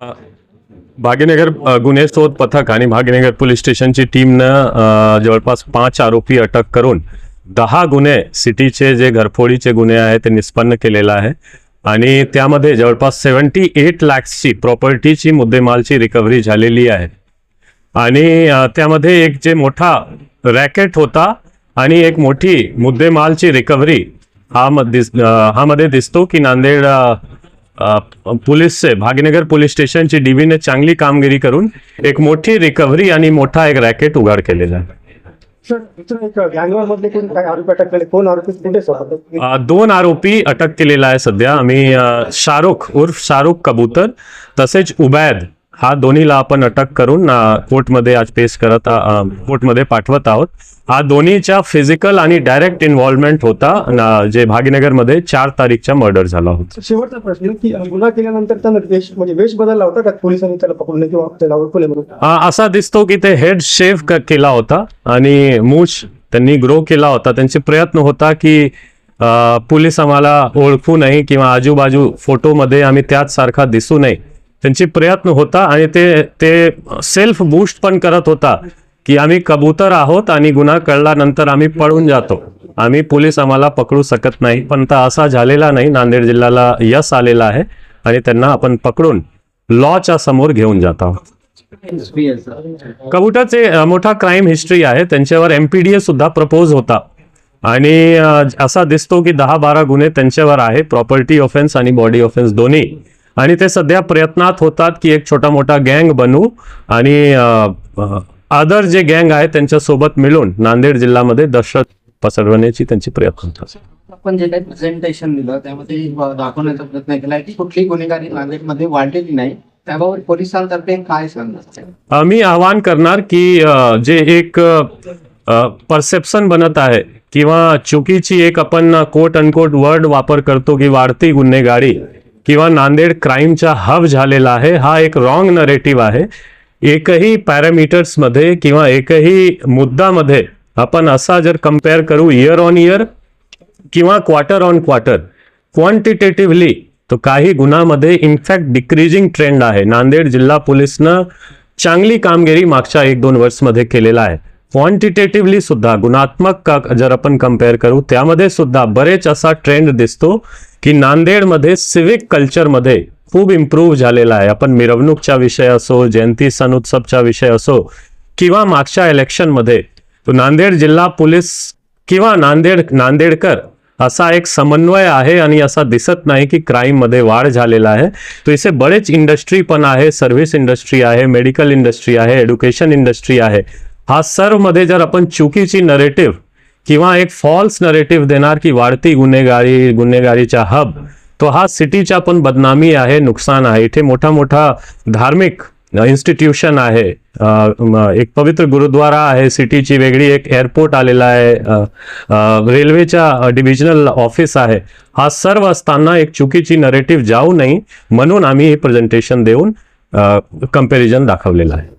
भाग्यनगर गुन्हे शोध पथक आणि भाग्यनगर पोलीस स्टेशनची टीमनं जवळपास 5 आरोपी अटक करून 10 गुन्हे सिटीचे जे घरफोडीचे गुन्हे आहेत ते निष्पन्न केलेला आहे आणि त्यामध्ये जवळपास 78 लाखची प्रॉपर्टीची मुद्देमालची रिकव्हरी झालेली आहे आणि त्यामध्ये एक जे मोठा रॅकेट होता आणि एक मोठी मुद्देमालची रिकव्हरी हा मध्ये दिसतो की नांदेड पोलीसचे भाग्यनगर पोलीस स्टेशनची डीबीने चांगली कामगिरी करून एक मोठी रिकव्हरी आणि मोठा एक रॅकेट उघड केलेला आहे. दोन आरोपी अटक केलेला आहे सध्या आम्ही. शाहरुख उर्फ शाहरुख कबूतर तसेच उबैद हा दोन्हीला आपण अटक करून कोर्टमध्ये आज पेश करत कोर्टमध्ये पाठवत आहोत. हा दोन्हीच्या फिजिकल आणि डायरेक्ट इन्व्हॉल्वमेंट होता जे भाग्यनगरमध्ये 4 तारीखचा मर्डर झाला होता. शेवटचा प्रश्न की गुन्हा केल्यानंतर त्यानं वेश बदलला होता का पोलिसांनी त्याला पकडले किंवा त्याला ओळखले म्हणून? असा दिसतो की ते हेड शेव केला होता आणि मूछ त्यांनी ग्रो केला होता. त्यांचे प्रयत्न होता की पोलीस आम्हाला ओळखू नये किंवा आजूबाजू फोटोमध्ये आम्ही त्याच सारखा दिसू नये. त्यांची प्रयत्न होता आणि ते सेल्फ बूस्ट पण करत होता की आम्ही कबूतर आहोत आणि गुन्हा कळल्यानंतर आम्ही पळून जातो, आम्ही पोलीस आम्हाला पकडू शकत नाही. पण असा झालेला नाही. नांदेड जिल्ह्याला यश आलेला आहे आणि त्यांना आपण पकडून लॉच्या समोर घेऊन जात आहोत. कबूतरचे मोठा क्राईम हिस्ट्री आहे. त्यांच्यावर MPDA सुद्धा प्रपोज होता आणि असा दिसतो की 10-12 गुन्हे त्यांच्यावर आहे, प्रॉपर्टी ऑफेन्स आणि बॉडी ऑफेन्स दोन्ही. आणि ते सध्या प्रयत्नात होतात की एक छोटा मोठा गँग बनवू आणि अदर जे गँग आहे त्यांच्यासोबत मिळून नांदेड जिल्ह्यामध्ये दहशत पसरवण्याची त्यांची प्रयत्न होतात. आपण जे काही प्रेझेंटेशन दिलं त्यामध्ये दाखवण्याचा प्रयत्न केला की कुठली गुन्हेगारी नांदेडमध्ये वाढलेली नाही, त्याबाबत पोलिसांतर्फे काय सांगणार? मी आवाहन करणार की जे एक परसेप्शन बनत आहे किंवा चुकीची एक आपण कोट अनकोट वर्ड वापर करतो की वाढती गुन्हेगारी किंवा नांदेड क्राईमचा हब झालेला आहे, हा एक रॉंग नरेटिव्ह आहे. एकही पॅरामीटर्स मध्ये किंवा एकही मुद्दामध्ये आपण असा जर कम्पेअर करू इयर ऑन इयर किंवा क्वार्टर ऑन क्वार्टर क्वांटिटेटिव्हली तो काही गुन्ह्यामध्ये इनफॅक्ट डिक्रीजिंग ट्रेंड आहे. नांदेड जिल्हा पोलीसनं चांगली कामगिरी मागच्या 1-2 वर्षमध्ये केलेला आहे. क्वांटिटेटिव्हली सुद्धा गुणात्मक जर आपण कम्पेअर करू त्यामध्ये सुद्धा बरेच असा ट्रेंड दिसतो की नांदेडमध्ये सिव्हिक कल्चरमध्ये खूप इम्प्रूव्ह झालेला आहे. आपण मिरवणूकचा विषय असो, जयंती सण उत्सवचा विषय असो किंवा मागच्या इलेक्शनमध्ये तो नांदेड जिल्हा पोलीस किंवा नांदेडकर असा एक समन्वय आहे आणि असा दिसत नाही की क्राईम मध्ये वाढ झालेला आहे. तो इथे बरेच इंडस्ट्री पण आहे, सर्व्हिस इंडस्ट्री आहे, मेडिकल इंडस्ट्री आहे, एज्युकेशन इंडस्ट्री आहे. हा सर्व मध्ये जर आपण चुकीची नरेटिव्ह किंवा एक फॉल्स नरेटिव्ह देणार की वाढती गुन्हेगारीचा हब, तो हा सिटीचा पण बदनामी आहे, नुकसान आहे. इथे मोठा धार्मिक इन्स्टिट्यूशन आहे, एक पवित्र गुरुद्वारा आहे, सिटीची वेगळी एक एअरपोर्ट आलेला आहे, रेल्वेच्या डिव्हिजनल ऑफिस आहे. हा सर्व असताना एक चुकीची नरेटिव्ह जाऊ नये म्हणून आम्ही हे प्रेझेंटेशन देऊन कंपॅरिझन दाखवलेलं आहे.